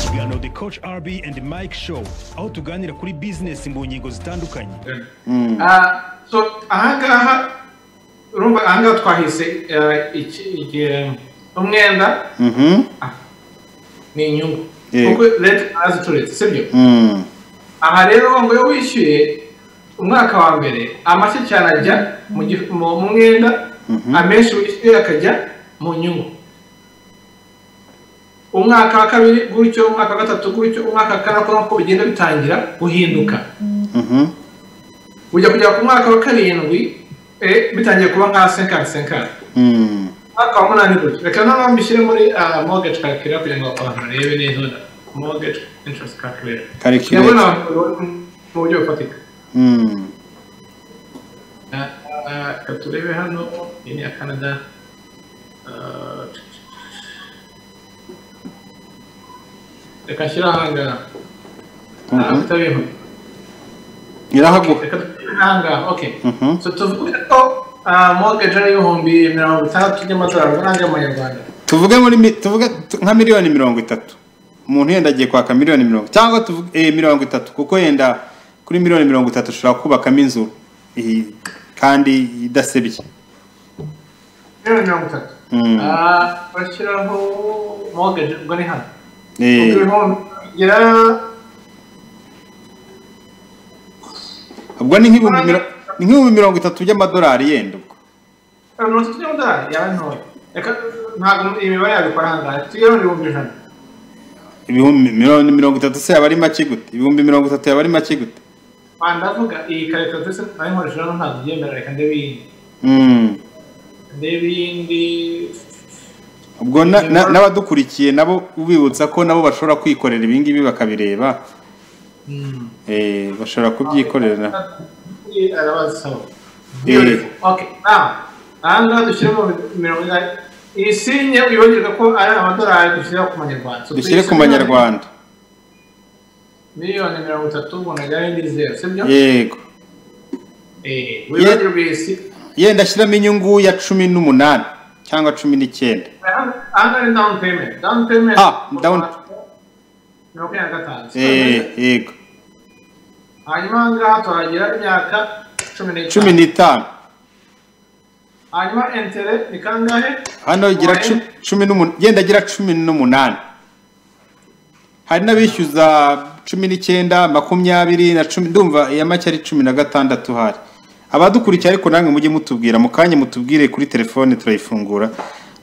ikiganiro The Coach RB and the Mike Show aho tuganira kuri business mu ngingo zitandukanye. So ahangaha urumva ahangaha twahise umwenda ni inyungu kuko leta azituretse sibyo. Aha rero ngo yo wishyuye umwaka wa mbere amashyi cyane ajya mu mwenda amenshi wishyuye akajya mu nyungu. Umwaka wa kabiri gutyo, umwaka wa gatatu gutyo, umwaka wa kane ko bigenda bitangira guhinduka. Ujya kujya ku mwaka wa karindwi bitangiye kuba nka 50-50. Mwaka wa munani gutyo. Reka noneho mbishyire muri mortgage calculator kugira ngo abantu barebe neza mortgage interest calculator. Ndabona mu buryo bufatika. Turebe hano ini ya Canada. Reka shyira ahangaha. Tutabimpa. Irahaguka. Ahangaha, okay. So tuvuge ko mortgage ari 60,000 y'amadolari y'amanyarwanda. Tuvuge nka miliyoni 30. Umuntu yenda agiye kwaka miliyoni 30 cyangwa tuvuge 30 kuko yenda kuri miliyoni 30 ushobora kubakamo inzu kandi idasebye. Miliyoni 30. Bashyiraho mortgage ubwo ni hano. Ubwo ni nk'ibihumbi 30 by'amadolari yenda ubwo. 30 by'amadolari yaba ntoya. Ntabwo imibare yabikora hangaha. Tugere mu bihumbi 100. Ibihumbi 30 se yaba ari make gute? Ibihumbi 30 yaba ari make gute? Ndavuga iyi calculator nayo nkoresha ntabwo byemera reka ndebindi. Ndebindi ubwo n'abadukurikiye nabo ubibutsa ko nabo bashobora kwikorera ibingibi bakabireba bashobora kubyikorera. Okay, now anga dushyiremo 100 isinye wibagirwa ko ari amadolari dushyira ku manyarwanda. Dushyire ku manyarwanda. Miliyoni 30 ubona gari ndi 0 sibyo? Yego. Wibagirwa isi. Yenda shyiramo inyungu ya 18 cyangwa 19. Anga ni down payment. Down payment. Down. Yego. Hanyuma ngaha turagira imyaka 15. Hanyuma entere ni kangahe? Hano igira 18 yenda agira 18. Hari n'abishyuza 19, 20 na 10 ndumva ya make ari 16 hari. Abadukurikiye ariko namwe mujye mutubwira mu kanya mutubwire kuri telefone turayifungura.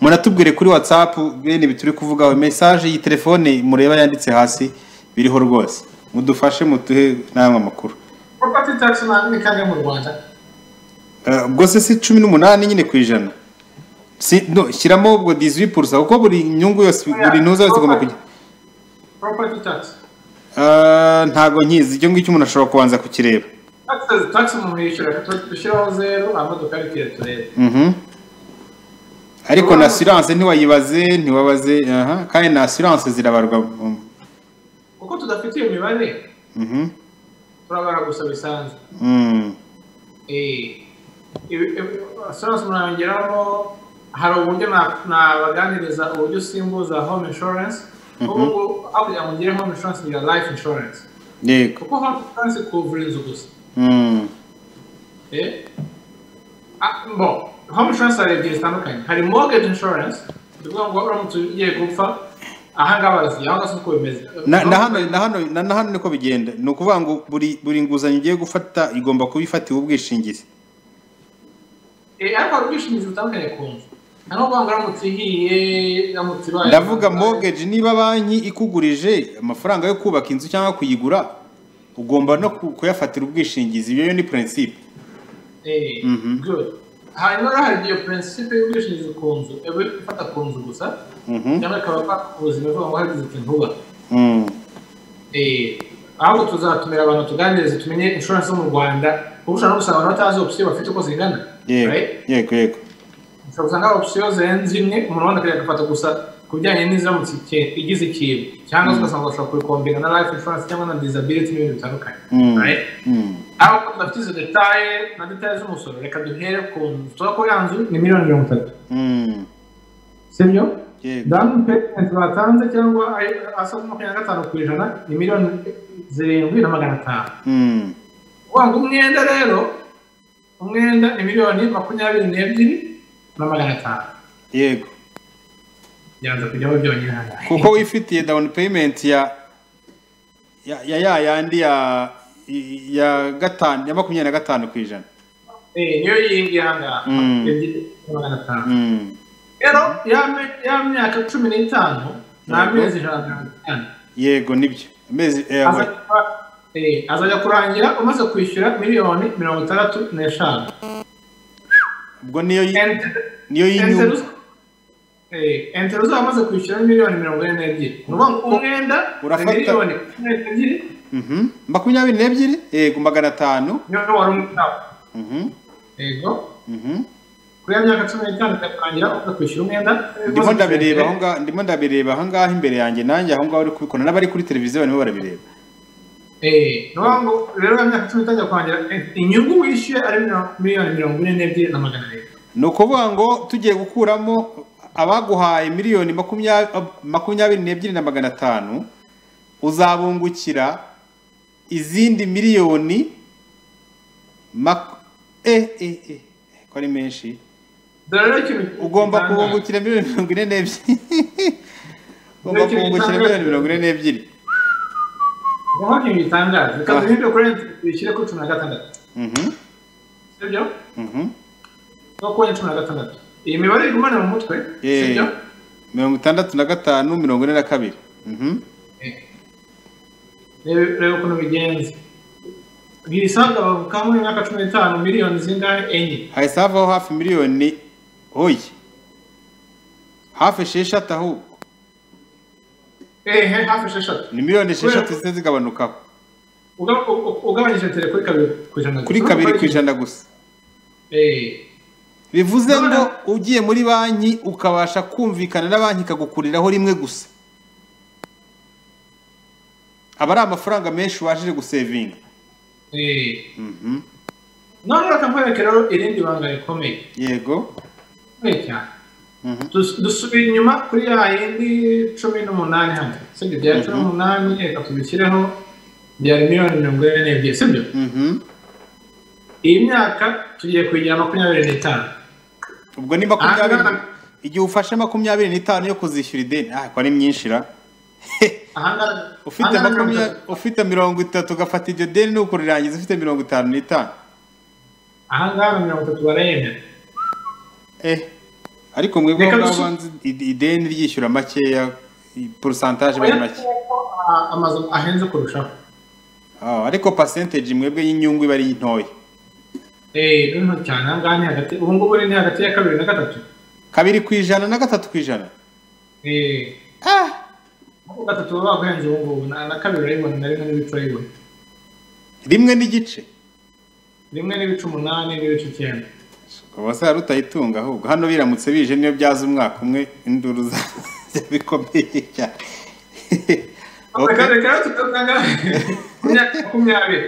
Munatubwire kuri WhatsApp bene bituri kuvugaho message yi telefone mureba yanditse hasi biriho rwose. Mudufashe mutuhe namwe amakuru. Property tax ni kangahe mu Rwanda? Ubwo se si 18 nyine kwijana. No, shyiramo ubwo 18% kuko buri nyungu yose buri ntuza yose igomba kujya. Property tax. Ntago nkizi icyo ngicyo umuntu ashobora kubanza kukireba. Tax mu yishyura dushyiraho 0 amaduka ari turebe. Ariko na assurance ntiwabaze kandi na assurance zirabarwa. Kuko tudafite iyo mibare. Turabara gusa bisanzwe. Assurance murangiramo hari uburyo nabaganiriza uburyo simbuza home insurance. Kuko aho yamugire home insurance ni life insurance. Yego. Kuko home insurance cover inzu gusa. Bon, home insurance hari ebyiri zitandukanye. Hari mortgage insurance, bivuga ngo uramutse ugiye gupfa ahangabazi aho gasuko bimeze. Na hano niko bigenda. Ni ukuvuga ngo buri nguzanyo ugiye gufata igomba kubifatiwe ubwishingizi. Ariko ubwishingizi butandukanye ku nzu. Hano ngo uramutse ihiye uramutse baye. Ndavuga mortgage niba banki ikugurije amafaranga yo kubaka inzu cyangwa kuyigura ugomba no kuyafatira ubwishingizi. Iyo ni principe. Good. Hanyuma hari iyo principe y'ubwishingizi ku nzu ifata ku nzu gusa. Cyangwa akaba ubuzima bwo ngo hagize ikintu uba. Aho tuzatumira abantu tuganirize tumenye insurance mu Rwanda. Ubusha no gusaba batazi option bafite uko zingana. Yego. Usanga option zenze imwe umuntu wanda kujya gufata gusa kubijyanye n'iziramutse igize ikintu cyangwa ugasanga bashobora kubikombina na life insurance cyangwa na disability n'ibintu bitandukanye. Aho tudafite izo detaye na detaye z'umusoro reka duhere ku nzu ko yanzu ni miliyoni 30. Sibyo? down payment batanze cyangwa asa 25% ni miliyoni 7,500. Wanga umwenda rero umwenda ni miliyoni 22,500. Yego. Yanza kujyaho byonyine hanga. Kuko wifitiye down payment ya yandi ya 25%. Niyo yingi hanga. 2,500. Ero ya myaka 15 na mezi 150. Yego nibyo. Mezi azajya kurangira umaze kwishyura miliyoni 65. Ubwo niyo y'inyungu. Entero zamaze kwishyura miliyoni 42. Nuvuga umwenda miliyoni 22. 22 yego 500. Niyo wari umutabo. Yego. Kuri myaka 15 katangira kwishyura umwenda. Ndimo ndabireba aho ngaho imbere yanjye nanjye aho ngaho uri kubikora n'abari kuri televiziyo nibo barabireba. Nuvuga rero myaka 15 kwangira inyungu wishyuye ari miliyoni 42,500. Nukuvuga ngo tugiye gukuramo abaguhaye miliyoni 22,500 uzabungukira izindi miliyoni ko ari menshi. Ugomba kubungukira miliyoni 42. Ugomba kubungukira miliyoni 42. Ngaho ngitangaza kandi nibyo kurenti bishyire ku 16. Sibyo? No ko 16. Iyi mibare igumana mu mutwe, sibyo? 65 42. Rero kuno bigenze. Girisanga bavukamwe myaka 15 miliyoni zingahe enye. Haisavaho hafi miliyoni hafi 6 ahubwo. Hafi 6. Ni miliyoni 6 zigabanukaho. Ugabanyije tere kuri 2%. Kuri 2% gusa. Bivuze ngo ugiye muri banki ukabasha kumvikana na banki kagukuriraho rimwe gusa. Abari amafaranga menshi wajije gusevinga. None rero irindi banga rikomeye. Yego. Cyane. Dusubira inyuma kuri ya yindi 18 hano. Sibyo bya 18 reka tubishyireho bya miliyoni 42, sibyo? Iyi myaka tugiye kujya 25. Ubwo ni 20 igihe ufashe 25 yo kuzishyura ideni ko ari myinshira. Ufite 30 ugafata iryo deni nuko rirangiza ufite 55. Ahangana 30 barayemera. Ariko mwebwe babanze ideni ryishyura makeya pourcentage bari make. Amazu ahenze kurushaho. Ariko percentage mwebwe y'inyungu bari ntoya. Nto cyane angane hagati ubu ngubu ni hagati ya 2 na 3. 2% na 3%. Ako gatatu baguhenze ubu ngubu na 2 aribona na 1 n'ibice aribona. 1 n'igice. 1 n'ibice 8 n'ibice 9. Kubasa rutayitunga ahubwo hano biramutse bije niyo byaza umwaka umwe induru bikomeye cyane. Reka tukanga kumyabe.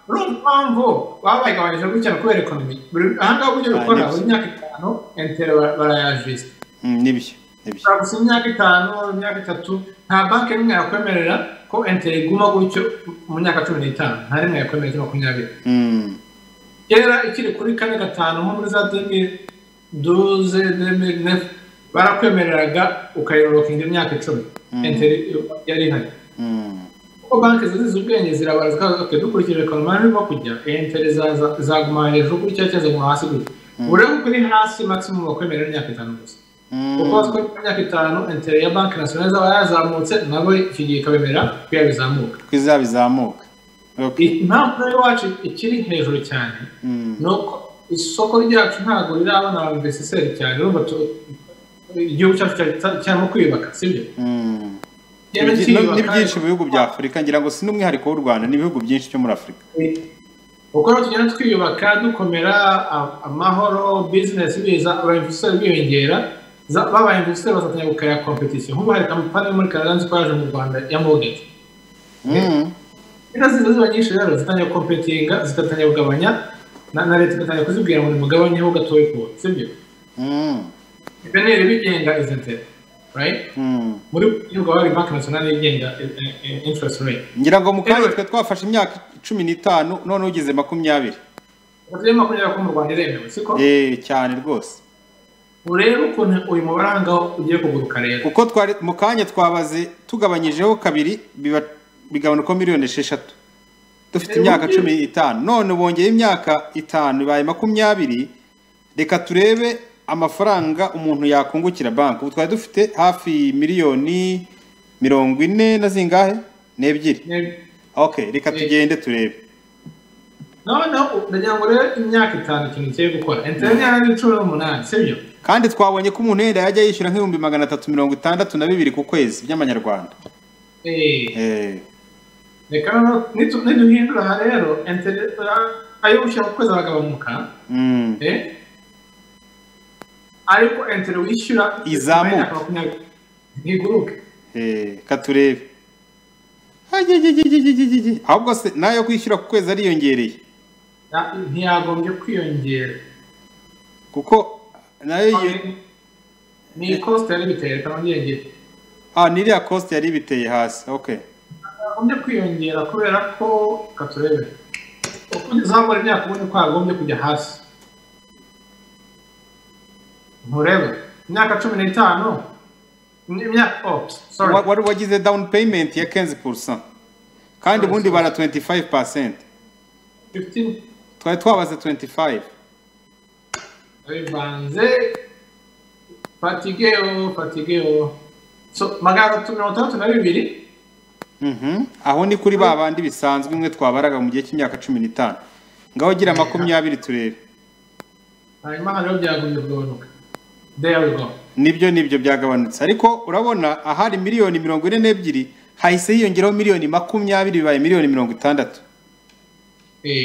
Rumpango babagabanyije gutya kubera economy. Ahanga buryo gukora buri myaka 5 entero barayajiste. Nibyo. Gusa imyaka 5 imyaka 3 nta banki n'imwe yakwemerera ko entero iguma gutyo mu myaka 15 nta rimwe yakwemerera 20. Era ikiri kuri 4-5 nko muri za 2012 barakwemereraga ukayoroka indi myaka 10 entero yari hari. Ko banki zizi ubwenge zirabarazwa dukurikije economy no kujya entero zaguma hejuru kuri cyacyeze mu hasi gutyo. Urego kuri hasi maximum bakwemerera imyaka 5 gusa. Uko kuri imyaka 5 entero ya banki nationale zaba yazamutse nabo ikigiye kabemera kwiyabizamuka. Kwizabizamuka. Impamvu rero wacu ikiri hejuru cyane nuko isoko ryacu ntago rirabona abinvestors cyane urumva igihugu cyacu cyarimo kwibaka sibyo. Ni byinshi mu bihugu bya Afurika ngira ngo si n'umwihariko w'u Rwanda n'ibihugu byinshi cyo muri Afurika. Uko tugenda twiyubaka dukomera amahoro business biza abinvestors biyongera baba investors bazatanya gukaya competition nk'ubu hari kampani muri Canada zikwaje mu Rwanda ya mortgage. Iraziza ziba nyinshi rero zitanya competinga zitatanya kugabanya na leta igatanya kuzibwira ngo mugabanye ho gatoye ko sibyo. Ibyo ni bigenga izente right muri yuko bari banki nationale yigenga interest rate ngira ngo mukanya twe twafashe imyaka 15 none ugeze 20 Bavuye makumyabiri ko mu Rwanda iremewe siko cyane rwose urero ukuntu uyu mubaranga ugiye kuguruka rero uko twari mukanya twabaze tugabanyijeho kabiri bigabanuka miliyoni 6 dufite imyaka 15 none bongeye imyaka 5 bibaye 20 reka turebe amafaranga umuntu yakungukira banki ubu twari dufite hafi miliyoni 40 na zingahe nebyiri okay reka tugende turebe no ndagira ngo rero imyaka 5 ikintu cyo gukora internet ari 18 sibyo kandi twabonye ko umuntu yenda yajya yishyura nk'ibihumbi 362 ku kwezi by'amanyarwanda reka no niduhindura ha rero internet ayo ushyira ku kwezi bagabanuka ariko internet wishyura izamuka ntiguruke katurebe ahubwo se nayo kwishyura ku kwezi ariyongereye ntiyagombye kwiyongera kuko nayo ni cost yari biteye kanongeye niriya cost yari biteye hasi okay agombye kwiyongera kubera ko katurebe uko uzamura imyaka ubone ko agombye kujya hasi nturebe imyaka 15 imyaka sorry wari wagize down payment ya 15% kandi ubundi bara 25% 15 twari twabaze 25 banze fatigeo so magana 32 aho ni kuri babandi bisanzwe imwe twabaraga mu gihe cy'imyaka 15 ngaho gira 20 turebe hanyuma hano byagombye kugabanuka there we go nibyo byagabanutse ariko urabona ahari miliyoni 42 hahise yiyongeraho miliyoni 20 bibaye miliyoni 60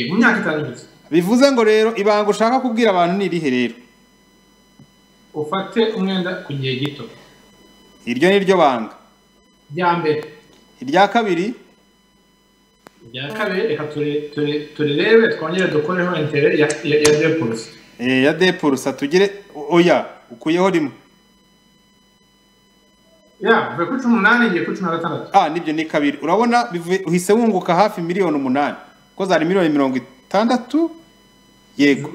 mu myaka 5 gusa bivuze ngo rero ibanga ushaka kubwira abantu ni irihe rero ufate umwenda ku gihe gito iryo ni ryo banga rya mbere irya kabiri reka turerebe twongere dukoreho intere ya depurusa ya depurusa tugire oya ukuyeho rimwe uvuye kuri 18 ngiye kuri 16 nibyo ni kabiri urabona uhise wunguka hafi miliyoni 8 ko zari miliyoni 60 yego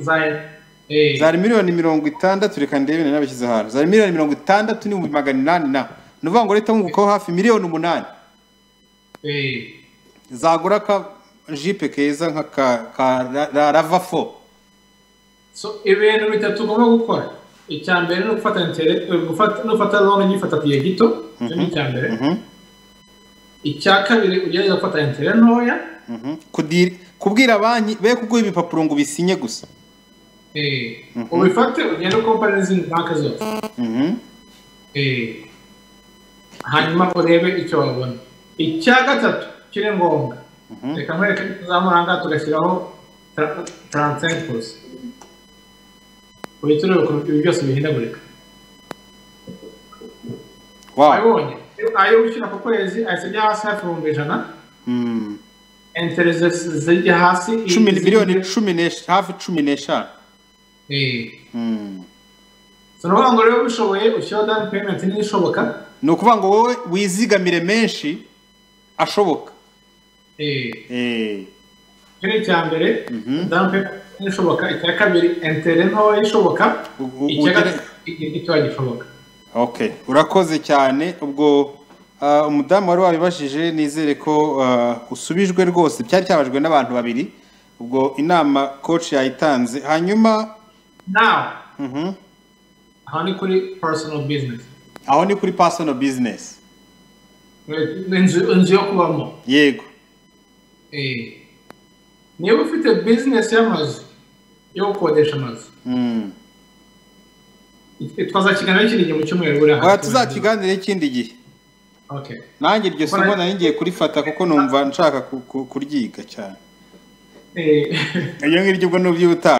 zari miliyoni 60 reka ndebe nabishyize hano zari miliyoni 60 ni 800 na nuvuga ngo leta wungukaho hafi miliyoni 8 zagura ka jipe keza nka ka rava 4 so ibintu bitatu ugomba gukora icyambere no gufata intere gufata loan nyifata kiye gito ni icyambere icya kabiri ugereza gufata intere ntoya kubwira banki be kuguha ibipapuro ngo bisinye gusa ubifate ugenda company zindi banki zose hanyuma urebe icyo wabona icya gatatu kiri ngombwa reka nkwereke tuzamuranga tugashyiraho 35%. Ubiturebe ku bintu byose bihindagurika. Wabonye ayo ushyira ku kwezi asijya hasi hafi 100. Interest zijya hasi miliyoni 10 hafi 15. Sono ngo rero bishoboye ushyira down payment n'ishoboka. No kuvuga ngo wowe wizigamire menshi ashoboka. Kiri cyambere down payment n'ishoboka, icya kabiri interest nto ishoboka, icyo gishoboka. Okay, urakoze cyane. Ubwo umudamu wari wabibashije nizere ko usubijwe rwose, cyari cyabajwe n'abantu babiri. Ubwo inama coach yayitanze hanyuma now aho ni kuri personal business. Aho ni kuri personal business. Nzi yo kubamo. Yego. Niba ufite business y'amazu yo gukodesha amazu. Twazakiganira ikindi gihe mu cyumweru buri aha. Tuzakiganira ikindi gihe. Okay. Nanjye iryo somo nari ngiye kurifata kuko numva nshaka kuryiga cyane. Iyo ngiryo ubwo n'ubyuta